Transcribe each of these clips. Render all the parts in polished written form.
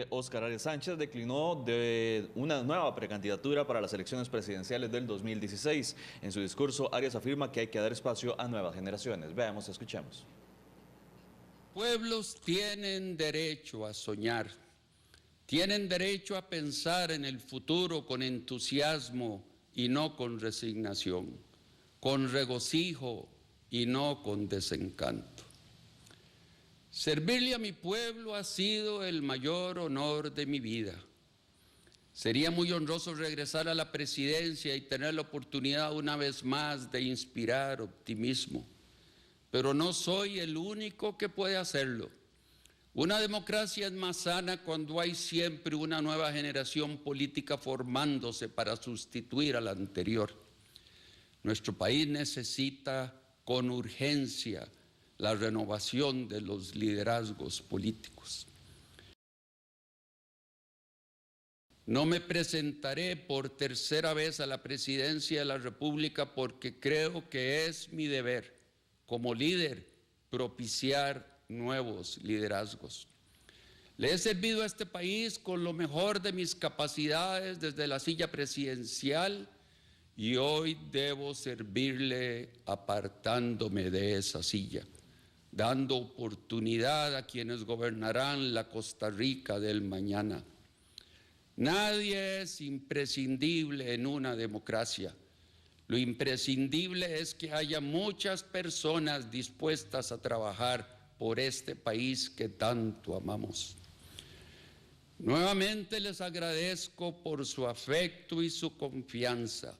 Óscar Arias Sánchez declinó de una nueva precandidatura para las elecciones presidenciales del 2016. En su discurso, Arias afirma que hay que dar espacio a nuevas generaciones. Veamos, escuchemos. Pueblos tienen derecho a soñar, tienen derecho a pensar en el futuro con entusiasmo y no con resignación, con regocijo y no con desencanto. Servirle a mi pueblo ha sido el mayor honor de mi vida. Sería muy honroso regresar a la presidencia y tener la oportunidad una vez más de inspirar optimismo, pero no soy el único que puede hacerlo. Una democracia es más sana cuando hay siempre una nueva generación política formándose para sustituir a la anterior. Nuestro país necesita con urgencia la renovación de los liderazgos políticos. No me presentaré por tercera vez a la presidencia de la República porque creo que es mi deber, como líder, propiciar nuevos liderazgos. Le he servido a este país con lo mejor de mis capacidades desde la silla presidencial y hoy debo servirle apartándome de esa silla, dando oportunidad a quienes gobernarán la Costa Rica del mañana. Nadie es imprescindible en una democracia. Lo imprescindible es que haya muchas personas dispuestas a trabajar por este país que tanto amamos. Nuevamente les agradezco por su afecto y su confianza.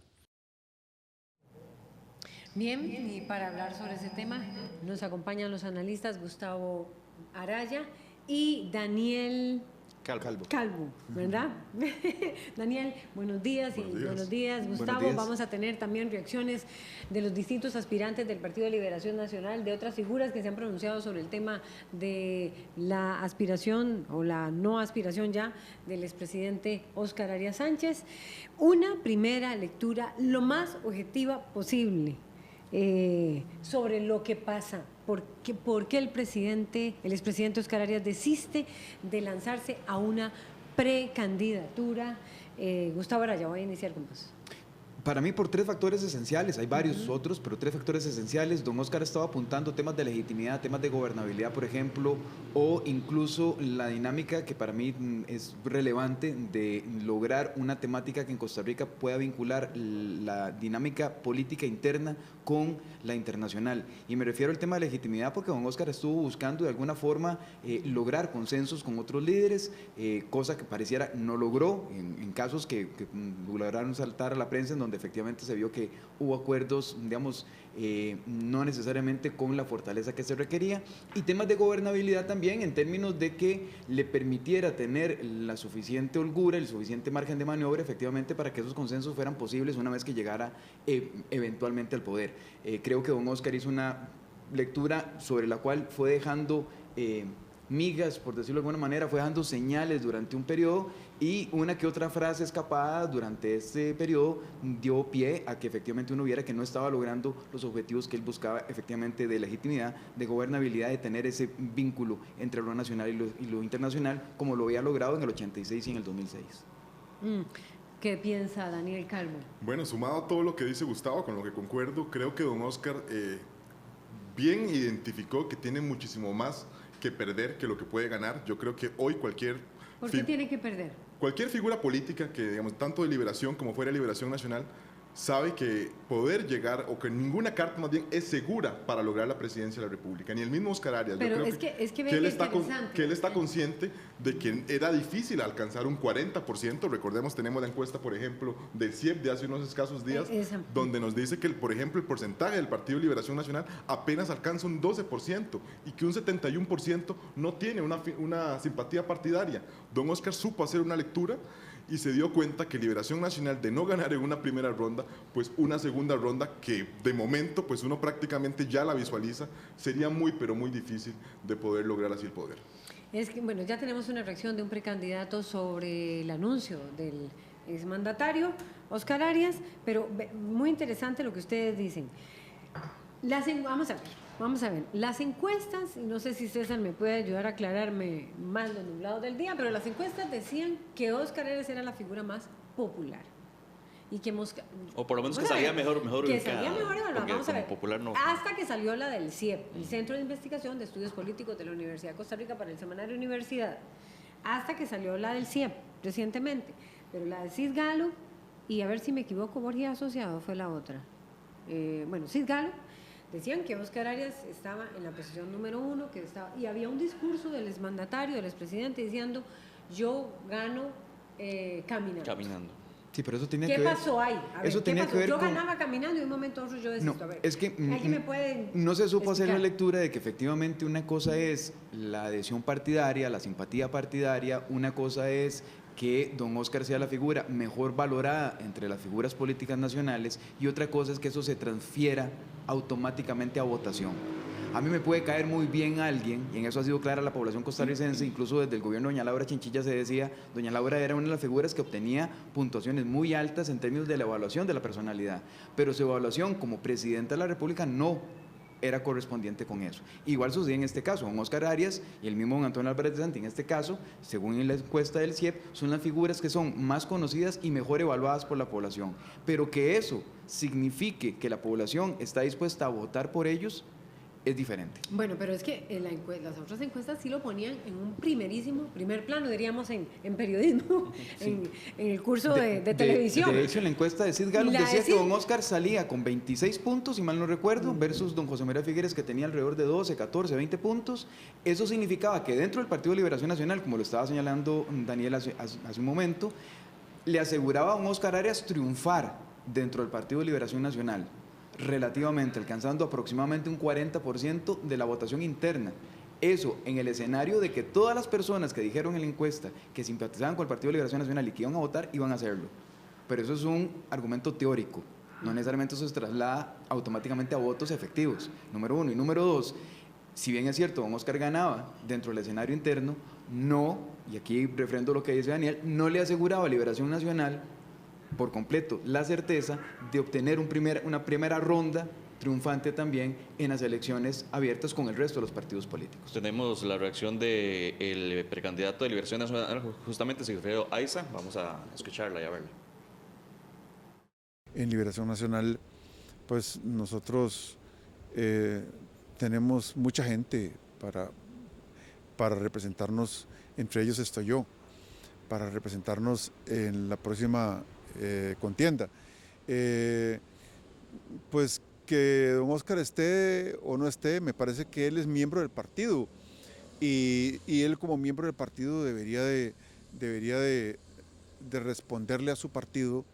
Bien, y para hablar sobre ese tema nos acompañan los analistas Gustavo Araya y Daniel Calvo, ¿verdad? Daniel, buenos días. Buenos días, Gustavo. Buenos días. Vamos a tener también reacciones de los distintos aspirantes del Partido de Liberación Nacional, de otras figuras que se han pronunciado sobre el tema de la aspiración o la no aspiración ya del expresidente Óscar Arias Sánchez. Una primera lectura lo más objetiva posible sobre lo que pasa. ¿Por qué el expresidente Óscar Arias desiste de lanzarse a una precandidatura? Gustavo Araya, voy a iniciar con vos. Para mí por tres factores esenciales, hay varios otros, pero tres factores esenciales. Don Óscar estaba apuntando temas de legitimidad, temas de gobernabilidad, por ejemplo, o incluso la dinámica que para mí es relevante de lograr una temática que en Costa Rica pueda vincular la dinámica política interna con la internacional. Y me refiero al tema de legitimidad porque don Óscar estuvo buscando de alguna forma lograr consensos con otros líderes, cosa que pareciera no logró en casos que lograron saltar a la prensa, en donde efectivamente se vio que hubo acuerdos, digamos, no necesariamente con la fortaleza que se requería, y temas de gobernabilidad también en términos de que le permitiera tener la suficiente holgura, el suficiente margen de maniobra efectivamente para que esos consensos fueran posibles una vez que llegara eventualmente al poder. Creo que don Óscar hizo una lectura sobre la cual fue dejando migas, por decirlo de alguna manera, fue dando señales durante un periodo, y una que otra frase escapada durante este periodo dio pie a que efectivamente uno viera que no estaba logrando los objetivos que él buscaba efectivamente de legitimidad, de gobernabilidad, de tener ese vínculo entre lo nacional y lo internacional, como lo había logrado en el 86 y en el 2006. ¿Qué piensa Daniel Calvo? Bueno, sumado a todo lo que dice Gustavo, con lo que concuerdo, creo que don Óscar bien identificó que tiene muchísimo más que perder que lo que puede ganar. Yo creo que hoy cualquier... ¿Por qué tiene que perder? Cualquier figura política que, digamos, tanto de Liberación como fuera de Liberación Nacional, sabe que poder llegar, o que ninguna carta más bien es segura para lograr la presidencia de la República, ni el mismo Óscar Arias. Pero yo creo que él está consciente de que era difícil alcanzar un 40%, recordemos, tenemos la encuesta, por ejemplo, del CIEP de hace unos escasos días, donde nos dice que, por ejemplo, el porcentaje del Partido de Liberación Nacional apenas alcanza un 12%, y que un 71% no tiene una simpatía partidaria. Don Óscar supo hacer una lectura y se dio cuenta que Liberación Nacional, de no ganar en una primera ronda, pues una segunda ronda que de momento pues uno prácticamente ya la visualiza, sería muy pero muy difícil de poder lograr así el poder. Es que, bueno, ya tenemos una reacción de un precandidato sobre el anuncio del exmandatario Óscar Arias, pero muy interesante lo que ustedes dicen. Vamos a ver. vamos a ver, las encuestas, y no sé si César me puede ayudar a aclararme más los nublados del día, pero las encuestas decían que Óscar Arias era la figura más popular. Y que o por lo menos que salía mejor que salía mejor evaluada, vamos a ver, popular no. hasta que salió la del CIEP, el Centro de Investigación de Estudios Políticos de la Universidad de Costa Rica para el semanario Universidad, hasta que salió la del CIEP recientemente, pero la de Cis Gallup, y a ver si me equivoco, Borgia Asociado fue la otra, bueno, Cis Gallup, decían que Óscar Arias estaba en la posición número 1, y había un discurso del exmandatario, del expresidente, diciendo, yo gano caminando. Sí, pero eso tenía ¿Qué que ver. pasó ahí? A ver, eso tenía que ver yo ganaba caminando y de un momento a otro yo desisto. No, a ver, es que me puede no se supo explicar? hacer la lectura de que efectivamente una cosa es la adhesión partidaria, la simpatía partidaria, una cosa es que don Óscar sea la figura mejor valorada entre las figuras políticas nacionales y otra cosa es que eso se transfiera automáticamente a votación. A mí me puede caer muy bien alguien, y en eso ha sido clara la población costarricense, incluso desde el gobierno de doña Laura Chinchilla se decía, doña Laura era una de las figuras que obtenía puntuaciones muy altas en términos de la evaluación de la personalidad, pero su evaluación como presidenta de la República no era correspondiente con eso. Igual sucede en este caso, don Óscar Arias y el mismo don Antonio Álvarez de Santi, en este caso, según la encuesta del CIEP, son las figuras que son más conocidas y mejor evaluadas por la población, pero que eso signifique que la población está dispuesta a votar por ellos, es diferente. Bueno, pero es que las otras encuestas sí lo ponían en un primer plano, diríamos en periodismo, sí. en el curso de televisión. De hecho, en la encuesta de Cis Gallup decía que don Óscar salía con 26 puntos, si mal no recuerdo, versus don José María Figueres, que tenía alrededor de 12, 14, 20 puntos. Eso significaba que dentro del Partido de Liberación Nacional, como lo estaba señalando Daniel hace un momento, le aseguraba a don Óscar Arias triunfar dentro del Partido de Liberación Nacional, relativamente, alcanzando aproximadamente un 40% de la votación interna. Eso en el escenario de que todas las personas que dijeron en la encuesta que simpatizaban con el Partido de Liberación Nacional y que iban a votar, iban a hacerlo. Pero eso es un argumento teórico, no necesariamente eso se traslada automáticamente a votos efectivos, número uno. Y número dos, si bien es cierto, don Óscar ganaba dentro del escenario interno, no, y aquí refrendo lo que dice Daniel, no le aseguraba a Liberación Nacional por completo la certeza de obtener una primera ronda triunfante también en las elecciones abiertas con el resto de los partidos políticos. Tenemos la reacción del precandidato de Liberación Nacional, justamente Sigfredo Aiza. Vamos a escucharla y a verla. En Liberación Nacional, pues nosotros tenemos mucha gente para representarnos, entre ellos estoy yo, para representarnos en la próxima contienda. Pues que don Óscar esté o no esté, me parece que él es miembro del partido y él como miembro del partido debería de responderle a su partido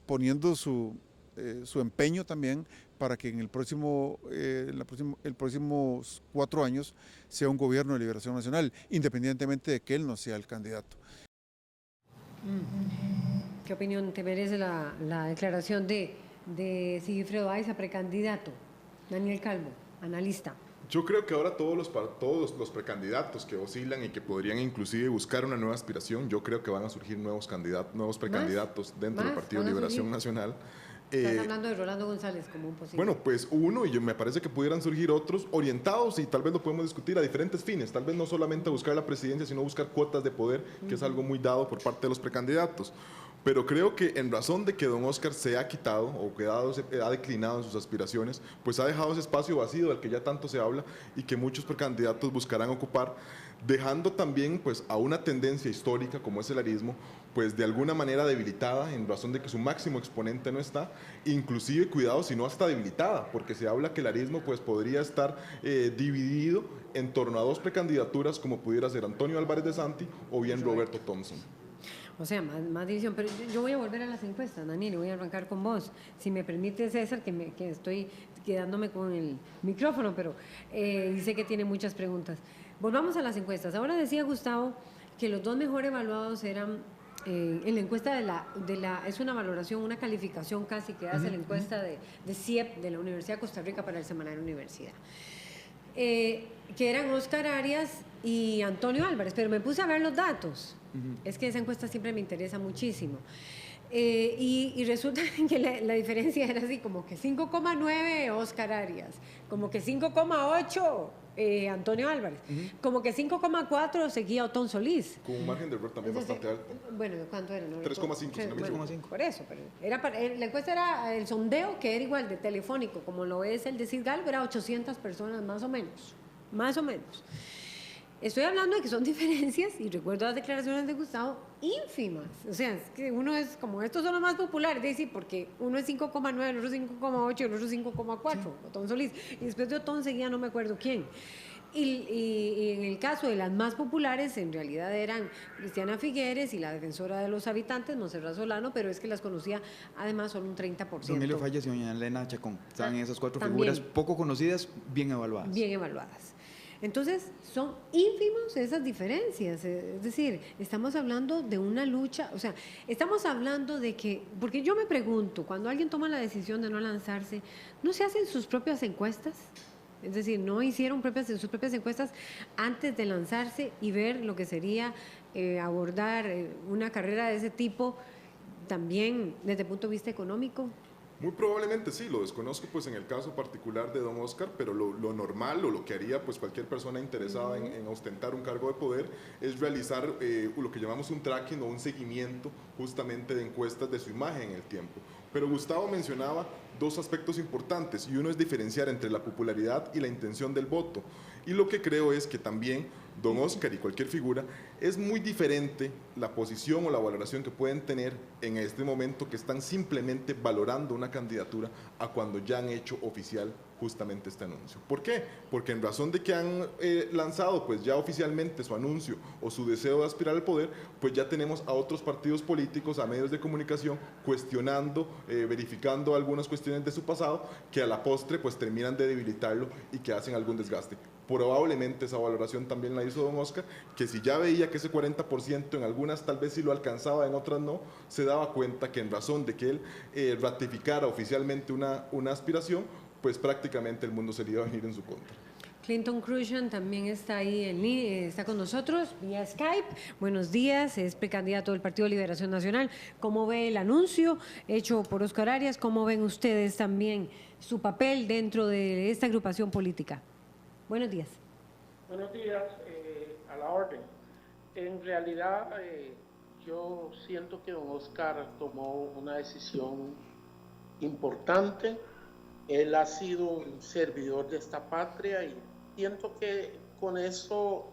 poniendo su empeño también para que en el próximos 4 años sea un gobierno de liberación nacional, independientemente de que él no sea el candidato. ¿Qué opinión te merece la declaración de Sigfredo Aiza, precandidato? Daniel Calvo, analista. Yo creo que ahora todos los precandidatos que oscilan y que podrían inclusive buscar una nueva aspiración, yo creo que van a surgir nuevos precandidatos dentro del Partido de Liberación Nacional. Estás hablando de Rolando González como un posible. Bueno, pues uno, y me parece que pudieran surgir otros orientados, y tal vez lo podemos discutir a diferentes fines, tal vez no solamente a buscar la presidencia, sino buscar cuotas de poder, que es algo muy dado por parte de los precandidatos. Pero creo que en razón de que don Óscar se ha quitado o que ha declinado en sus aspiraciones, pues ha dejado ese espacio vacío del que ya tanto se habla y que muchos precandidatos buscarán ocupar, dejando también pues a una tendencia histórica como es el arismo, pues de alguna manera debilitada en razón de que su máximo exponente no está, inclusive cuidado si no hasta debilitada, porque se habla que el arismo pues podría estar dividido en torno a 2 precandidaturas como pudiera ser Antonio Álvarez de Santi o bien Roberto Thompson. O sea, más división. Pero yo voy a volver a las encuestas, Daniel, y voy a arrancar con vos. Si me permite, César, que estoy quedándome con el micrófono, pero dice que tiene muchas preguntas. Volvamos a las encuestas. Ahora decía Gustavo que los 2 mejor evaluados eran en la encuesta es una valoración, una calificación casi que hace la encuesta de CIEP de la Universidad de Costa Rica para el semanario Universidad. Que eran Óscar Arias y Antonio Álvarez, pero me puse a ver los datos. Es que esa encuesta siempre me interesa muchísimo. Y resulta que la diferencia era así, como que 5,9 Oscar Arias, como que 5,8 Antonio Álvarez, como que 5,4 seguía Otón Solís. Con un margen de error también bastante alto. Bueno, ¿cuánto era? 3,5. 3,5. Por eso, pero la encuesta era el sondeo, que era igual de telefónico, como lo es el de Sid Gallo, era 800 personas más o menos. Más o menos. Estoy hablando de que son diferencias, y recuerdo las declaraciones de Gustavo, ínfimas. O sea, es que uno es como, estos son los más populares, sí, porque uno es 5,9, el otro 5,8, el otro 5,4, Otón Solís. Y después de Otón seguía no me acuerdo quién. Y en el caso de las más populares, en realidad eran Cristiana Figueres y la defensora de los habitantes, Montserrat Solano, pero es que las conocía además solo un 30%. Don Emilio Falles y doña Elena Chacón. Estaban en esas 4 También, figuras poco conocidas, bien evaluadas. Bien evaluadas. Entonces, son ínfimos esas diferencias, es decir, estamos hablando de una lucha, o sea, estamos hablando de que, porque yo me pregunto, cuando alguien toma la decisión de no lanzarse, ¿no se hacen sus propias encuestas? Es decir, ¿no hicieron sus propias encuestas antes de lanzarse y ver lo que sería abordar una carrera de ese tipo también desde el punto de vista económico? Muy probablemente sí, lo desconozco pues en el caso particular de don Oscar, pero lo normal o lo que haría pues cualquier persona interesada en ostentar un cargo de poder es realizar lo que llamamos un tracking o un seguimiento justamente de encuestas de su imagen en el tiempo. Pero Gustavo mencionaba 2 aspectos importantes y uno es diferenciar entre la popularidad y la intención del voto. Y lo que creo es que también don Oscar y cualquier figura, es muy diferente la posición o la valoración que pueden tener en este momento que están simplemente valorando una candidatura a cuando ya han hecho oficial justamente este anuncio. ¿Por qué? Porque en razón de que han lanzado pues ya oficialmente su anuncio o su deseo de aspirar al poder, pues ya tenemos a otros partidos políticos, a medios de comunicación cuestionando, verificando algunas cuestiones de su pasado que a la postre pues terminan de debilitarlo y que hacen algún desgaste. Probablemente esa valoración también la hizo don Oscar, que si ya veía que ese 40% en algunas tal vez sí lo alcanzaba, en otras no, se daba cuenta que en razón de que él ratificara oficialmente una aspiración, pues prácticamente el mundo se le iba a venir en su contra. Clinton Crucian también está ahí, está con nosotros vía Skype. Buenos días, es precandidato del Partido de Liberación Nacional. ¿Cómo ve el anuncio hecho por Oscar Arias? ¿Cómo ven ustedes también su papel dentro de esta agrupación política? Buenos días. Buenos días, a la orden. En realidad, yo siento que don Oscar tomó una decisión importante. Él ha sido un servidor de esta patria y siento que con eso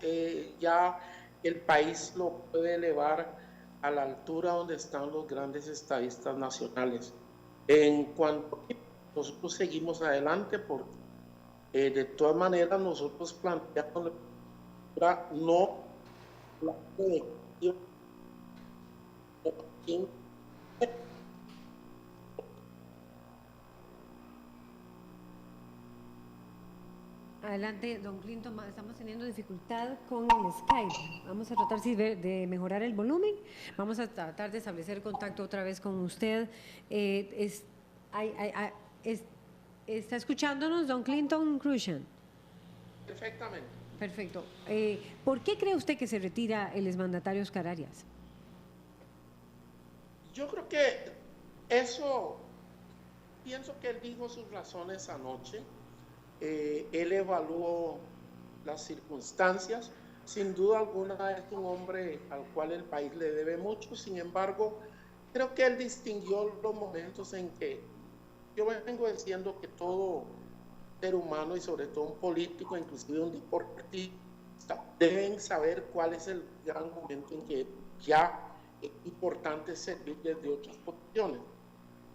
ya el país lo puede elevar a la altura donde están los grandes estadistas nacionales. En cuanto a nosotros seguimos adelante porque de todas maneras nosotros planteamos no la Adelante, don Clinton, estamos teniendo dificultad con el Skype. Vamos a tratar de mejorar el volumen. Vamos a tratar de establecer contacto otra vez con usted. ¿Está escuchándonos, don Clinton Crucian? Perfectamente. Perfecto. ¿Por qué cree usted que se retira el exmandatario Oscar Arias? Yo creo que eso, pienso que él dijo sus razones anoche. Él evaluó las circunstancias. Sin duda alguna es un hombre al cual el país le debe mucho. Sin embargo, creo que él distinguió los momentos en que yo vengo diciendo que todo ser humano y sobre todo un político, inclusive un deportista, deben saber cuál es el gran momento en que ya es importante servir desde otras posiciones.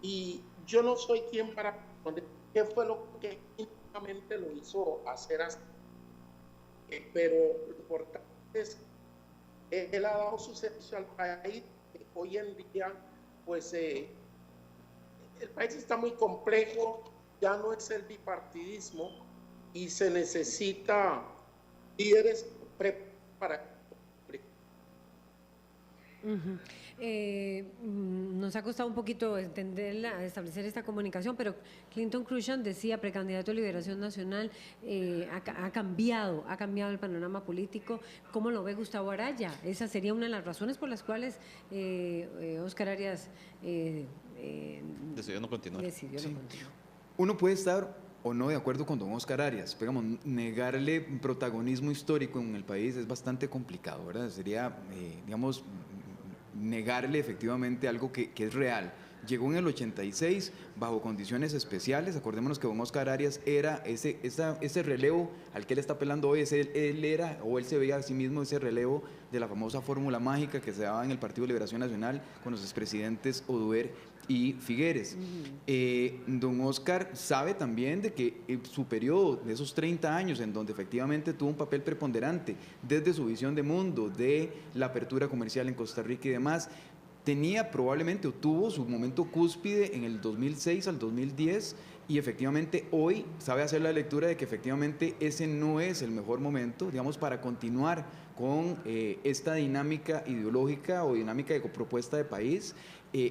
Y yo no soy quien para responder qué fue lo que lo hizo hacer así, pero lo importante es que él ha dado su servicio al país. Hoy en día pues el país está muy complejo, ya no es el bipartidismo y se necesita líderes preparados. No nos ha costado un poquito establecer esta comunicación, pero Clinton Cruikshank decía, precandidato a Liberación Nacional, ha cambiado el panorama político. ¿Cómo lo ve Gustavo Araya? Esa sería una de las razones por las cuales Óscar Arias decidió no continuar. Uno puede estar o no de acuerdo con don Óscar Arias, digamos, negarle protagonismo histórico en el país es bastante complicado, ¿verdad? Sería, digamos, negarle efectivamente algo que es real. Llegó en el 86 bajo condiciones especiales. Acordémonos que don Óscar Arias era ese relevo al que él está apelando hoy, él era, o él se veía a sí mismo ese relevo de la famosa fórmula mágica que se daba en el Partido de Liberación Nacional con los expresidentes Oduber y Figueres. Don Óscar sabe también de que su periodo de esos 30 años en donde efectivamente tuvo un papel preponderante desde su visión de mundo, de la apertura comercial en Costa Rica y demás, tenía probablemente o tuvo su momento cúspide en el 2006 al 2010 y efectivamente hoy sabe hacer la lectura de que efectivamente ese no es el mejor momento, digamos, para continuar con esta dinámica ideológica o dinámica de propuesta de país.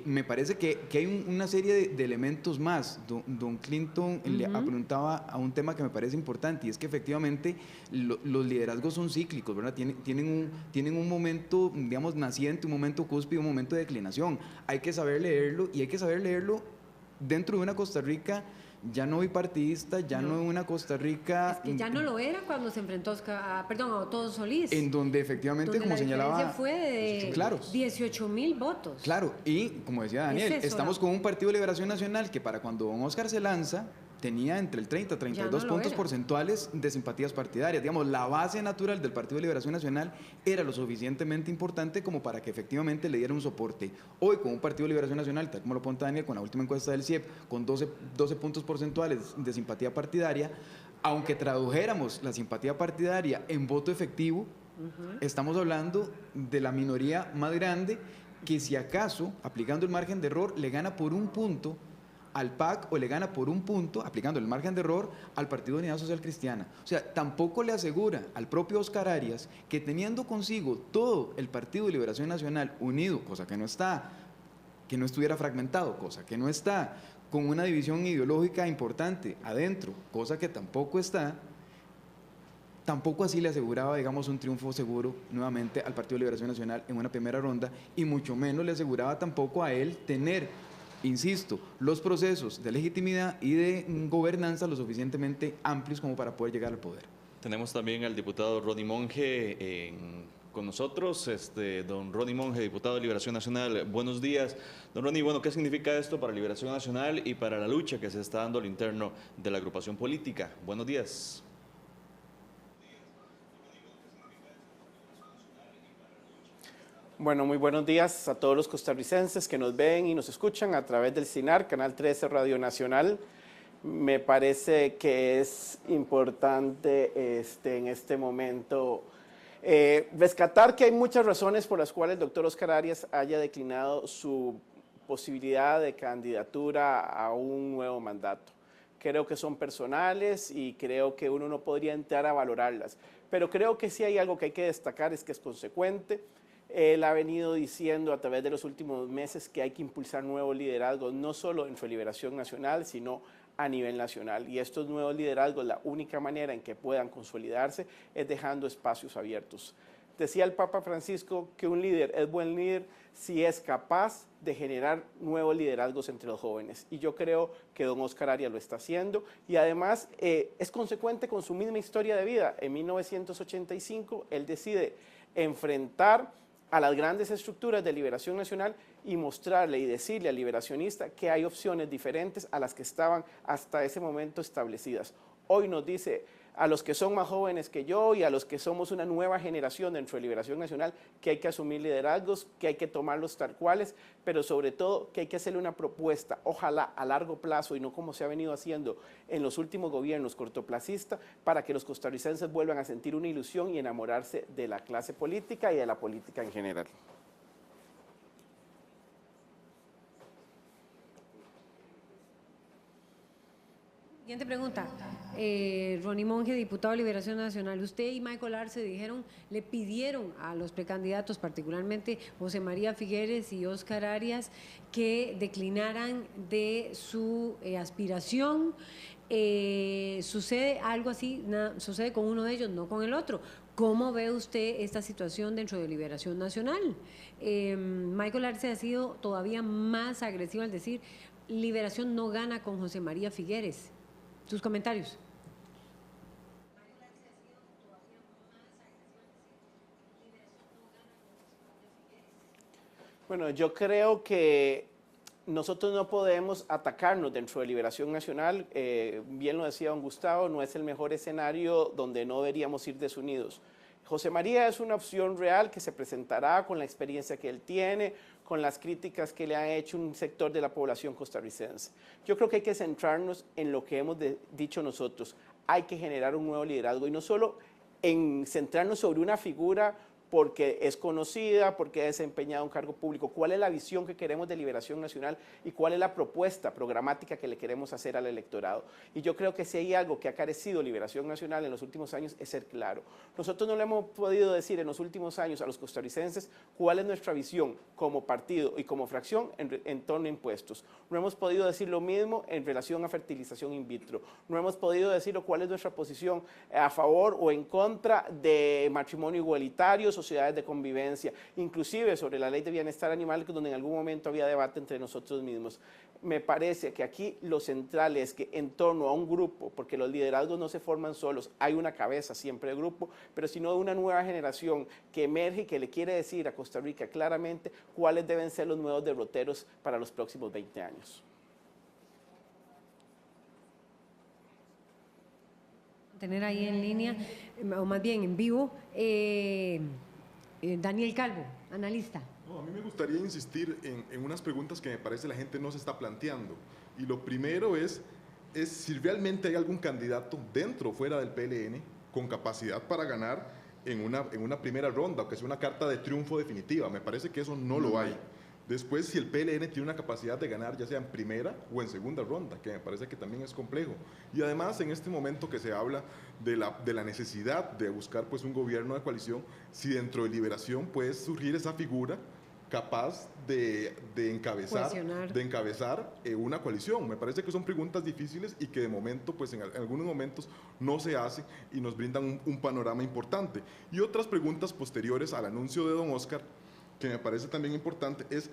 Me parece que hay una serie de elementos más. Don Clinton le apuntaba a un tema que me parece importante y es que efectivamente los liderazgos son cíclicos, ¿verdad? Tienen un momento, digamos, naciente, un momento cúspide, un momento de declinación. Hay que saber leerlo y hay que saber leerlo dentro de una Costa Rica ya no bipartidista, ya no en una Costa Rica... Es que ya no lo era cuando se enfrentó a Otto Solís. En donde efectivamente, donde como señalaba... La fue de 18,000 votos. Claro, y como decía Daniel, estamos con un Partido de Liberación Nacional que para cuando don Óscar se lanza, tenía entre el 30 y 32 puntos porcentuales de simpatías partidarias. Digamos, la base natural del Partido de Liberación Nacional era lo suficientemente importante como para que efectivamente le diera un soporte. Hoy, con un Partido de Liberación Nacional, tal como lo apunta Daniel, con la última encuesta del CIEP, con 12 puntos porcentuales de simpatía partidaria, aunque tradujéramos la simpatía partidaria en voto efectivo, estamos hablando de la minoría más grande que si acaso, aplicando el margen de error, le gana por un punto al PAC o le gana por un punto, aplicando el margen de error, al Partido de Unidad Social Cristiana. O sea, tampoco le asegura al propio Óscar Arias que teniendo consigo todo el Partido de Liberación Nacional unido, cosa que no está, que no estuviera fragmentado, cosa que no está, con una división ideológica importante adentro, cosa que tampoco está, tampoco así le aseguraba, digamos, un triunfo seguro nuevamente al Partido de Liberación Nacional en una primera ronda y mucho menos le aseguraba tampoco a él tener, insisto, los procesos de legitimidad y de gobernanza lo suficientemente amplios como para poder llegar al poder. Tenemos también al diputado Ronnie Monge con nosotros, don Ronnie Monge, diputado de Liberación Nacional. Buenos días. Don Ronnie, bueno, ¿qué significa esto para Liberación Nacional y para la lucha que se está dando al interno de la agrupación política? Buenos días. Bueno, muy buenos días a todos los costarricenses que nos ven y nos escuchan a través del CINAR, Canal 13 Radio Nacional. Me parece que es importante en este momento rescatar que hay muchas razones por las cuales el doctor Óscar Arias haya declinado su posibilidad de candidatura a un nuevo mandato. Creo que son personales y creo que uno no podría entrar a valorarlas, pero creo que sí hay algo que hay que destacar, es que es consecuente. Él ha venido diciendo a través de los últimos meses que hay que impulsar nuevos liderazgos, no solo dentro de Liberación Nacional, sino a nivel nacional. Y estos nuevos liderazgos, la única manera en que puedan consolidarse es dejando espacios abiertos. Decía el Papa Francisco que un líder es buen líder si es capaz de generar nuevos liderazgos entre los jóvenes. Y yo creo que don Óscar Arias lo está haciendo. Y además es consecuente con su misma historia de vida. En 1985 él decide enfrentar a las grandes estructuras de Liberación Nacional y mostrarle y decirle al liberacionista que hay opciones diferentes a las que estaban hasta ese momento establecidas. Hoy nos dice a los que son más jóvenes que yo y a los que somos una nueva generación dentro de Liberación Nacional que hay que asumir liderazgos, que hay que tomarlos tal cuales, pero sobre todo que hay que hacerle una propuesta, ojalá a largo plazo y no como se ha venido haciendo en los últimos gobiernos cortoplacistas, para que los costarricenses vuelvan a sentir una ilusión y enamorarse de la clase política y de la política en general. Siguiente pregunta. Ronnie Monge, diputado de Liberación Nacional. Usted y Michael Arce le pidieron a los precandidatos, particularmente José María Figueres y Óscar Arias, que declinaran de su aspiración. Sucede algo así, sucede con uno de ellos, no con el otro. ¿Cómo ve usted esta situación dentro de Liberación Nacional? Michael Arce ha sido todavía más agresivo al decir Liberación no gana con José María Figueres. Sus comentarios. Bueno, yo creo que nosotros no podemos atacarnos dentro de Liberación Nacional. Bien lo decía don Gustavo, no es el mejor escenario donde no deberíamos ir desunidos. José María es una opción real que se presentará con la experiencia que él tiene, con las críticas que le ha hecho un sector de la población costarricense. Yo creo que hay que centrarnos en lo que hemos dicho nosotros. Hay que generar un nuevo liderazgo y no solo en centrarnos sobre una figura porque es conocida, porque ha desempeñado un cargo público. ¿Cuál es la visión que queremos de Liberación Nacional y cuál es la propuesta programática que le queremos hacer al electorado? Y yo creo que si hay algo que ha carecido Liberación Nacional en los últimos años es ser claro. Nosotros no le hemos podido decir en los últimos años a los costarricenses cuál es nuestra visión como partido y como fracción en torno a impuestos. No hemos podido decir lo mismo en relación a fertilización in vitro. No hemos podido decir cuál es nuestra posición a favor o en contra de matrimonio igualitario, sociedades de convivencia, inclusive sobre la ley de bienestar animal, donde en algún momento había debate entre nosotros mismos. Me parece que aquí lo central es que en torno a un grupo, porque los liderazgos no se forman solos, hay una cabeza siempre de grupo, pero sino de una nueva generación que emerge y que le quiere decir a Costa Rica claramente cuáles deben ser los nuevos derroteros para los próximos 20 años. Tener ahí en línea, o más bien en vivo, Daniel Calvo, analista. No, a mí me gustaría insistir en unas preguntas que me parece la gente no se está planteando. Y lo primero es si realmente hay algún candidato dentro o fuera del PLN con capacidad para ganar en una primera ronda, o que sea una carta de triunfo definitiva. Me parece que eso no lo hay. Después, si el PLN tiene una capacidad de ganar, ya sea en primera o en segunda ronda, que me parece que también es complejo. Y además, en este momento que se habla de la necesidad de buscar pues, un gobierno de coalición, si dentro de Liberación puede surgir esa figura capaz de encabezar una coalición. Me parece que son preguntas difíciles y que de momento, pues en algunos momentos no se hace y nos brindan un panorama importante. Y otras preguntas posteriores al anuncio de don Óscar, que me parece también importante, es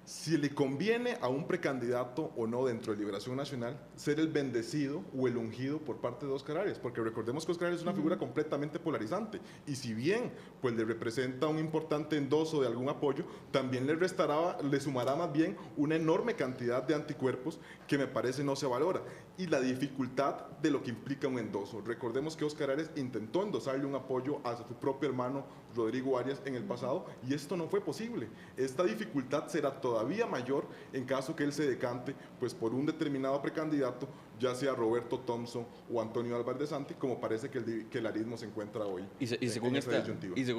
si le conviene a un precandidato o no dentro de Liberación Nacional ser el bendecido o el ungido por parte de Óscar Arias, porque recordemos que Óscar Arias es una figura completamente polarizante, y si bien pues le representa un importante endoso de algún apoyo, también le sumará más bien una enorme cantidad de anticuerpos que me parece no se valora, y la dificultad de lo que implica un endoso. Recordemos que Óscar Arias intentó endosarle un apoyo a su propio hermano Rodrigo Arias en el pasado, y esto no fue posible. Esta dificultad será todavía mayor en caso que él se decante pues por un determinado precandidato, ya sea Roberto Thompson o Antonio Álvarez de Santi, como parece que el arismo se encuentra hoy. Y según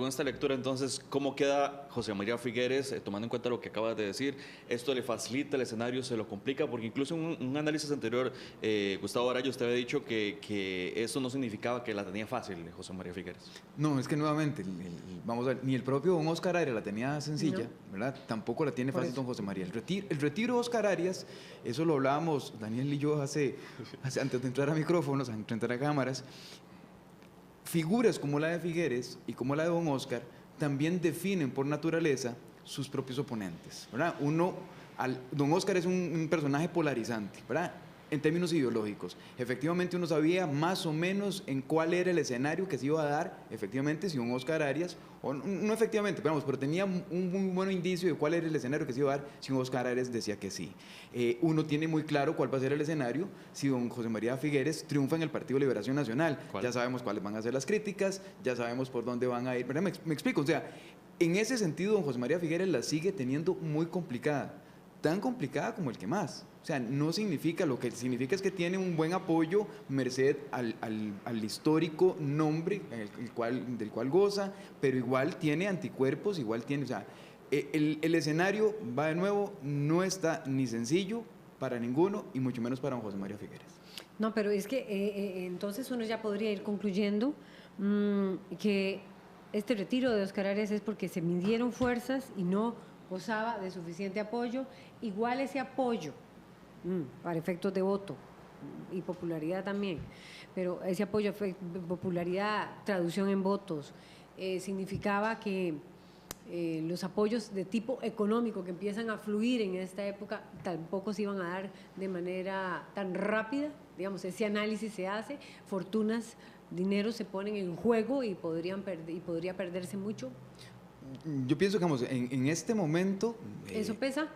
esta lectura, entonces, ¿cómo queda José María Figueres, tomando en cuenta lo que acabas de decir? ¿Esto le facilita el escenario, se lo complica? Porque incluso en un análisis anterior, Gustavo Araya, usted había dicho que eso no significaba que la tenía fácil José María Figueres. No, es que nuevamente, vamos a ver, ni el propio don Óscar Arias la tenía sencilla, ¿verdad? Tampoco la tiene fácil don José María. El retiro de Óscar Arias, eso lo hablábamos Daniel y yo antes de entrar a micrófonos, antes de entrar a cámaras. Figuras como la de Figueres y como la de don Óscar también definen por naturaleza sus propios oponentes, ¿verdad? Don Óscar es un personaje polarizante, ¿verdad? En términos ideológicos. Efectivamente uno sabía más o menos en cuál era el escenario que se iba a dar, efectivamente, si un Óscar Arias, o no efectivamente, pero tenía un muy buen indicio de cuál era el escenario que se iba a dar si un Óscar Arias decía que sí. Uno tiene muy claro cuál va a ser el escenario si don José María Figueres triunfa en el Partido de Liberación Nacional. ¿Cuál? Ya sabemos cuáles van a ser las críticas, ya sabemos por dónde van a ir. ¿Verdad? Me explico, o sea, en ese sentido don José María Figueres la sigue teniendo muy complicada, tan complicada como el que más. O sea, no significa, lo que significa es que tiene un buen apoyo merced al histórico nombre del cual goza, pero igual tiene anticuerpos, igual tiene, o sea, el escenario, va de nuevo, no está ni sencillo para ninguno y mucho menos para don José María Figueres. No, pero es que entonces uno ya podría ir concluyendo que este retiro de Óscar Arias es porque se midieron fuerzas y no gozaba de suficiente apoyo. Igual ese apoyo, para efectos de voto y popularidad también, pero ese apoyo, popularidad, traducción en votos, significaba que los apoyos de tipo económico que empiezan a fluir en esta época tampoco se iban a dar de manera tan rápida. Digamos, ese análisis se hace, fortunas, dinero se ponen en juego y podría perderse mucho. Yo pienso que, digamos, en este momento… ¿Eso pesa?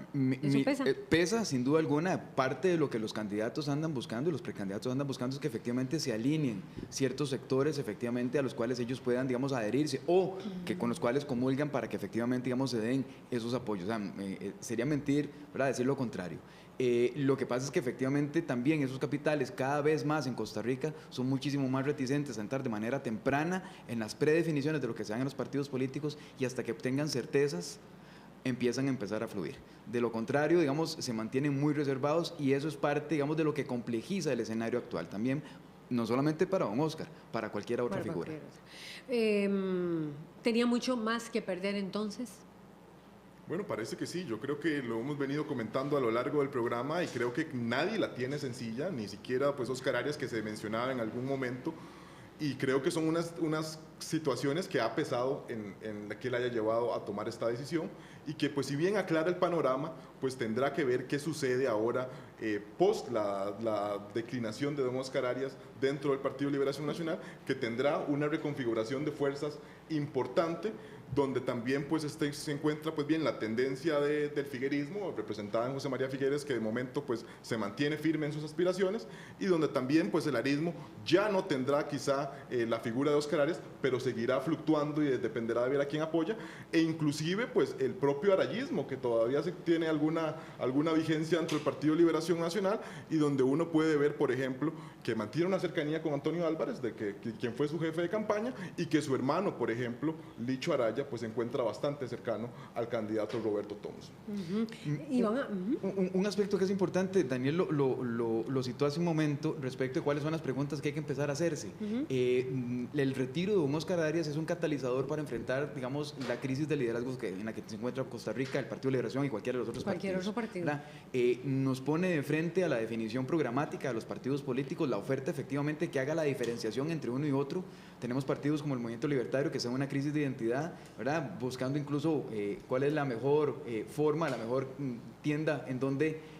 Pesa, sin duda alguna. Parte de lo que los candidatos andan buscando y los precandidatos andan buscando es que efectivamente se alineen ciertos sectores, efectivamente, a los cuales ellos puedan, digamos, adherirse o que con los cuales comulgan para que efectivamente, digamos, se den esos apoyos. O sea, sería mentir, ¿verdad?, decir lo contrario. Lo que pasa es que efectivamente también esos capitales cada vez más en Costa Rica son muchísimo más reticentes a entrar de manera temprana en las predefiniciones de lo que se hagan en los partidos políticos y hasta que obtengan certezas empiezan a empezar a fluir. De lo contrario, digamos, se mantienen muy reservados y eso es parte, digamos, de lo que complejiza el escenario actual también, no solamente para don Óscar, para cualquier otra figura. ¿Tenía mucho más que perder entonces? Bueno, parece que sí. Yo creo que lo hemos venido comentando a lo largo del programa y creo que nadie la tiene sencilla, ni siquiera pues Óscar Arias, que se mencionaba en algún momento, y creo que son unas situaciones que ha pesado en que él haya llevado a tomar esta decisión y que pues si bien aclara el panorama, pues tendrá que ver qué sucede ahora post la declinación de don Óscar Arias dentro del Partido Liberación Nacional, que tendrá una reconfiguración de fuerzas importante, donde también pues se encuentra pues bien la tendencia del figuerismo, representada en José María Figueres, que de momento pues se mantiene firme en sus aspiraciones, y donde también pues el arismo ya no tendrá quizá la figura de Óscar Arias, pero seguirá fluctuando y dependerá de ver a quién apoya, e inclusive pues el propio arayismo, que todavía tiene alguna vigencia dentro del Partido Liberación Nacional, y donde uno puede ver, por ejemplo, que mantiene una cercanía con Antonio Álvarez, quien fue su jefe de campaña, y que su hermano, por ejemplo, Licho Araya, pues se encuentra bastante cercano al candidato Roberto Thompson. Un aspecto que es importante, Daniel lo citó hace un momento, respecto de cuáles son las preguntas que hay que empezar a hacerse. El retiro de don Óscar Arias es un catalizador para enfrentar, digamos, la crisis de liderazgos en la que se encuentra Costa Rica, el Partido de Liberación y cualquiera de los otros partidos. Nos pone de frente a la definición programática de los partidos políticos, la oferta efectivamente que haga la diferenciación entre uno y otro. Tenemos partidos como el Movimiento Libertario que están en una crisis de identidad, ¿verdad?, buscando incluso cuál es la mejor forma, la mejor tienda en donde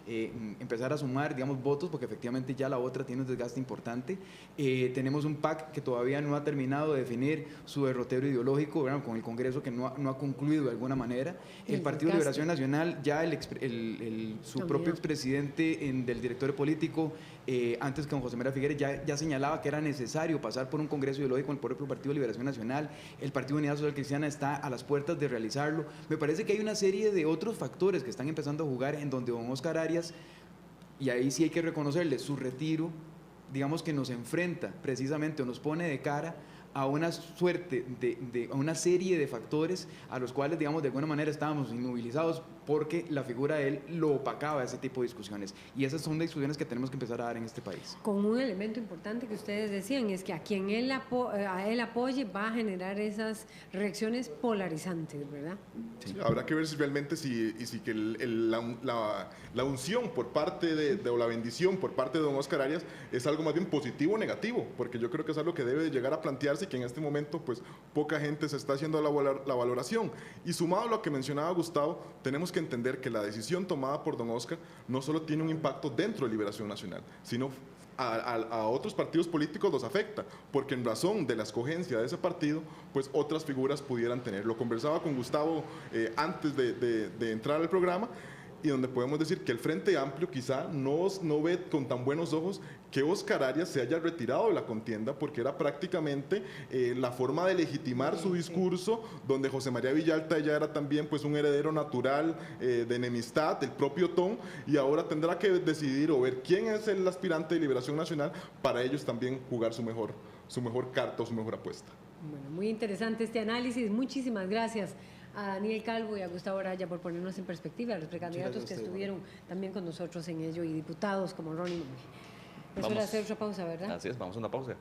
empezar a sumar, digamos, votos, porque efectivamente ya la otra tiene un desgaste importante. Tenemos un PAC que todavía no ha terminado de definir su derrotero ideológico, ¿verdad?, con el Congreso que no ha concluido de alguna manera. El Partido de Liberación Nacional, ya su propio expresidente del directorio político, antes que don José María Figueres, ya señalaba que era necesario pasar por un Congreso ideológico en el propio Partido de Liberación Nacional. El Partido de Unidad Social Cristiana está a las puertas de realizarlo. Me parece que hay una serie de otros factores que están empezando a jugar en donde don Óscar Arias, y ahí sí hay que reconocerle su retiro, digamos que nos enfrenta precisamente o nos pone de cara a una suerte a una serie de factores a los cuales, digamos, de alguna manera estábamos inmovilizados porque la figura de él lo opacaba ese tipo de discusiones, y esas son discusiones que tenemos que empezar a dar en este país. Con un elemento importante que ustedes decían, es que a quien él apoye va a generar esas reacciones polarizantes, ¿verdad? Sí, habrá que ver si realmente si que la unción por parte o la bendición por parte de don Óscar Arias es algo más bien positivo o negativo, porque yo creo que es algo que debe llegar a plantearse y que en este momento pues poca gente se está haciendo la valoración. Y sumado a lo que mencionaba Gustavo, tenemos que entender que la decisión tomada por don Óscar no solo tiene un impacto dentro de Liberación Nacional, sino a otros partidos políticos los afecta, porque en razón de la escogencia de ese partido, pues otras figuras pudieran tener. Lo conversaba con Gustavo antes de entrar al programa, y donde podemos decir que el Frente Amplio quizá no ve con tan buenos ojos que Óscar Arias se haya retirado de la contienda, porque era prácticamente la forma de legitimar su discurso, donde José María Villalta ya era también pues un heredero natural de enemistad, el propio Tom, y ahora tendrá que decidir o ver quién es el aspirante de Liberación Nacional para ellos también jugar su mejor carta o su mejor apuesta. Bueno, muy interesante este análisis. Muchísimas gracias a Daniel Calvo y a Gustavo Araya por ponernos en perspectiva, a los precandidatos que estuvieron también con nosotros en ello, y diputados como Ronnie Monge. Es hora de hacer otra pausa, ¿verdad? Así es, vamos a una pausa.